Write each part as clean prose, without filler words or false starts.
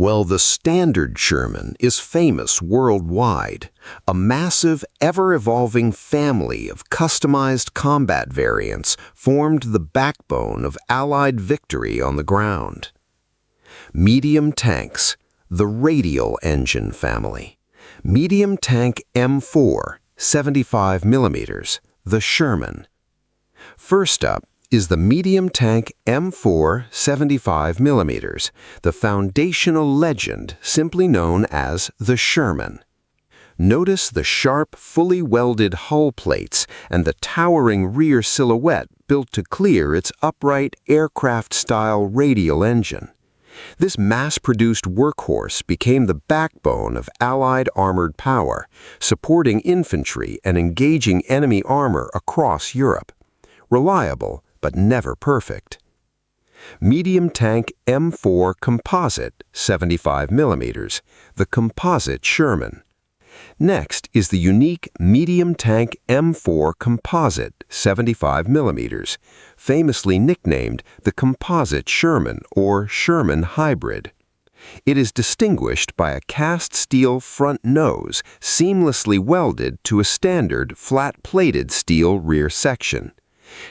Well, the standard Sherman is famous worldwide, a massive, ever-evolving family of customized combat variants formed the backbone of Allied victory on the ground. Medium tanks, the RADIAL engine family. Medium tank M4, 75 millimeters, the Sherman. First up is the medium tank M4 75 millimeters, the foundational legend simply known as the Sherman. Notice the sharp, fully welded hull plates and the towering rear silhouette built to clear its upright aircraft-style radial engine. This mass-produced workhorse became the backbone of Allied armored power, supporting infantry and engaging enemy armor across Europe. Reliable, but never perfect. Medium tank M4 composite, 75 millimeters, the composite Sherman. Next is the unique medium tank M4 composite, 75 millimeters, famously nicknamed the composite Sherman or Sherman hybrid. It is distinguished by a cast steel front nose seamlessly welded to a standard flat-plated steel rear section.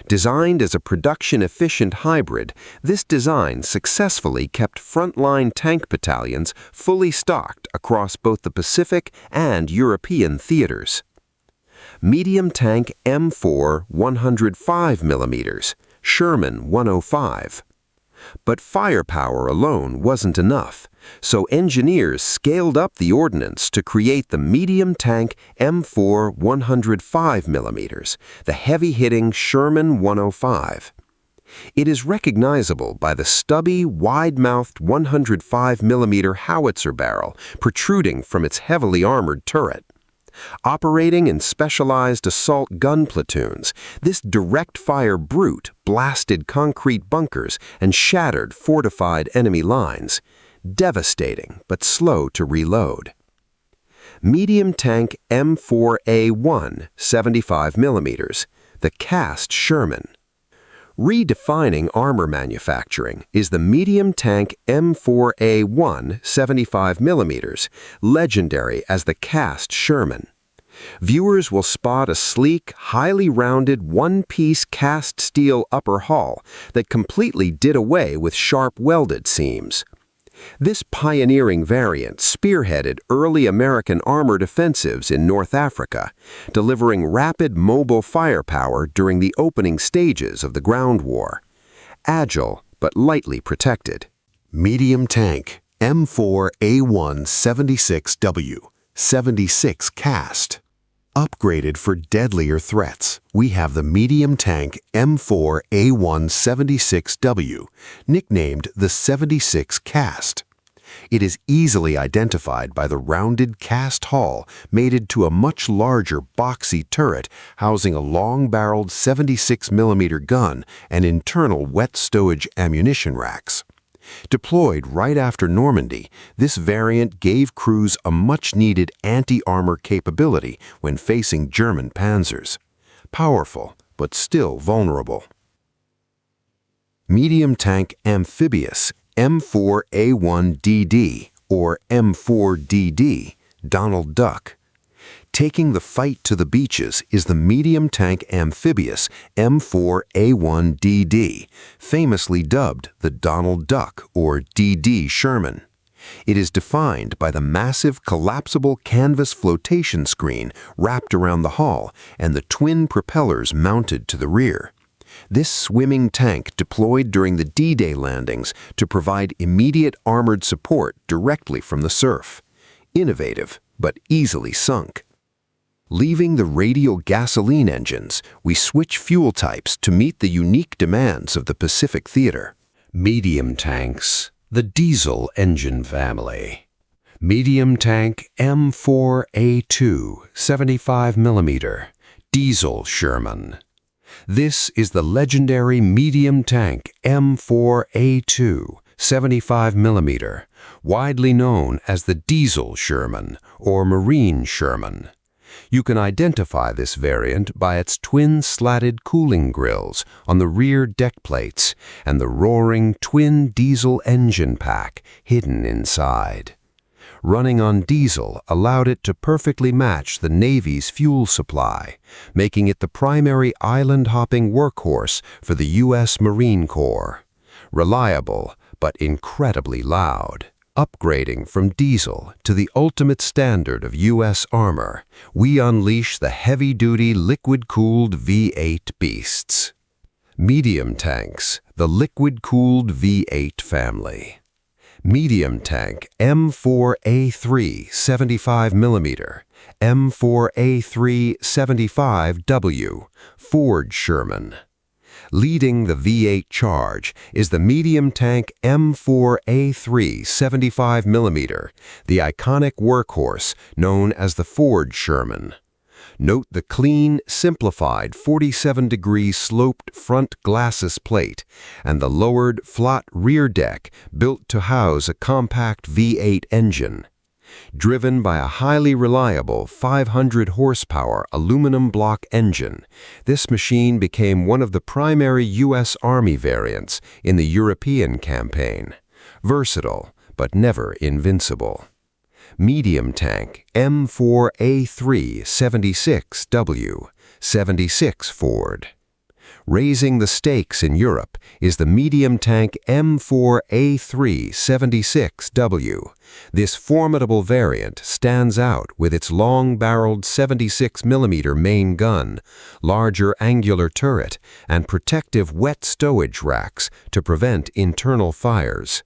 Designed as a production-efficient hybrid, this design successfully kept frontline tank battalions fully stocked across both the Pacific and European theaters. Medium tank M4 105 millimeters, Sherman 105. But firepower alone wasn't enough, so engineers scaled up the ordnance to create the medium tank M4 105 millimeters, the heavy-hitting Sherman 105. It is recognizable by the stubby, wide-mouthed 105 millimeter howitzer barrel protruding from its heavily armored turret. Operating in specialized assault gun platoons, this direct-fire brute blasted concrete bunkers and shattered fortified enemy lines, devastating but slow to reload. Medium tank M4A1, 75 millimeters, the cast Sherman. Redefining armor manufacturing is the medium tank M4A1 75 millimeters, legendary as the cast Sherman. Viewers will spot a sleek, highly rounded one-piece cast steel upper hull that completely did away with sharp welded seams. This pioneering variant spearheaded early American armored offensives in North Africa, delivering rapid mobile firepower during the opening stages of the ground war. Agile, but lightly protected. Medium tank M4A1 76W, 76 cast. Upgraded for deadlier threats, we have the medium tank M4A1 76W, nicknamed the 76 cast. It is easily identified by the rounded cast hull mated to a much larger boxy turret housing a long-barreled 76 millimeter gun and internal wet stowage ammunition racks. Deployed right after Normandy, this variant gave crews a much-needed anti-armor capability when facing German panzers. Powerful, but still vulnerable. Medium tank amphibious M4A1DD, or M4DD, Donald Duck. Taking the fight to the beaches is the medium tank amphibious M4A1DD, famously dubbed the Donald Duck or DD Sherman. It is defined by the massive collapsible canvas flotation screen wrapped around the hull and the twin propellers mounted to the rear. This swimming tank deployed during the D-Day landings to provide immediate armored support directly from the surf. Innovative, but easily sunk. Leaving the radial gasoline engines, we switch fuel types to meet the unique demands of the Pacific theater. Medium tanks, the diesel engine family. Medium tank M4A2, 75 millimeter, diesel Sherman. This is the legendary medium tank M4A2, 75 millimeter, widely known as the diesel Sherman or marine Sherman. You can identify this variant by its twin slatted cooling grills on the rear deck plates and the roaring twin diesel engine pack hidden inside. Running on diesel allowed it to perfectly match the Navy's fuel supply, making it the primary island-hopping workhorse for the U.S. Marine Corps. Reliable, but incredibly loud. Upgrading from diesel to the ultimate standard of U.S. armor, we unleash the heavy-duty liquid-cooled V8 beasts. Medium tanks, the liquid-cooled V8 family. Medium tank M4A3 75mm, M4A3 75W, Ford Sherman. Leading the V8 charge is the medium tank M4A3 75mm, the iconic workhorse known as the Ford Sherman. Note the clean, simplified 47-degree sloped front glacis plate and the lowered, flat rear deck built to house a compact V8 engine. Driven by a highly reliable 500-horsepower aluminum block engine, this machine became one of the primary U.S. Army variants in the European campaign. Versatile, but never invincible. Medium tank M4A3 76W, 76 Ford. Raising the stakes in Europe is the medium tank M4A3 76W. This formidable variant stands out with its long-barreled 76mm main gun, larger angular turret, and protective wet stowage racks to prevent internal fires.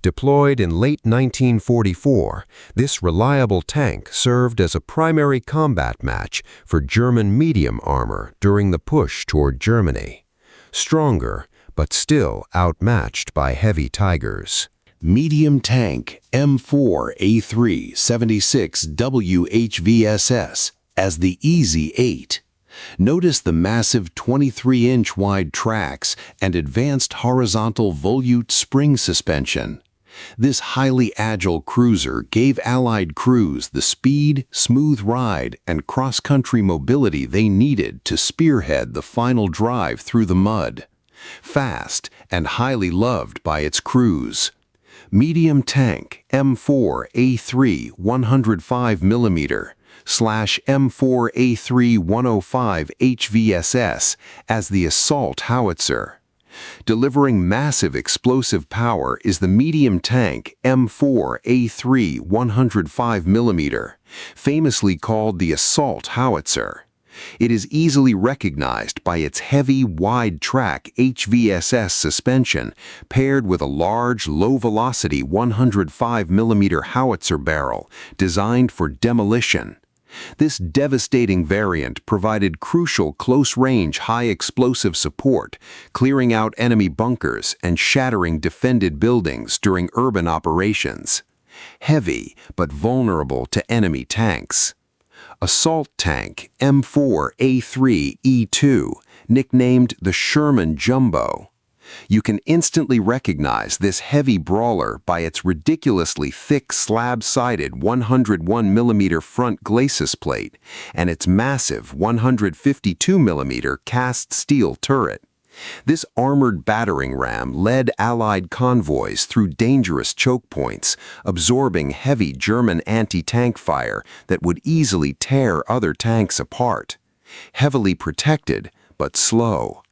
Deployed in late 1944, this reliable tank served as a primary combat match for German medium armor during the push toward Germany. Stronger, but still outmatched by heavy Tigers. Medium tank M4A3 76W HVSS as the Easy 8. Notice the massive 23-inch wide tracks and advanced horizontal volute spring suspension. This highly agile cruiser gave Allied crews the speed, smooth ride, and cross-country mobility they needed to spearhead the final drive through the mud. Fast and highly loved by its crews. Medium tank M4A3 105mm /M4A3 105 HVSS as the assault howitzer. Delivering massive explosive power is the medium tank M4A3 105mm, famously called the assault howitzer. It is easily recognized by its heavy, wide-track HVSS suspension paired with a large, low-velocity 105mm howitzer barrel designed for demolition. This devastating variant provided crucial close-range, high-explosive support, clearing out enemy bunkers and shattering defended buildings during urban operations. Heavy, but vulnerable to enemy tanks. Assault tank M4A3E2, nicknamed the Sherman Jumbo. You can instantly recognize this heavy brawler by its ridiculously thick slab-sided 101mm front glacis plate and its massive 152mm cast steel turret. This armored battering ram led Allied convoys through dangerous choke points, absorbing heavy German anti-tank fire that would easily tear other tanks apart. Heavily protected, but slow.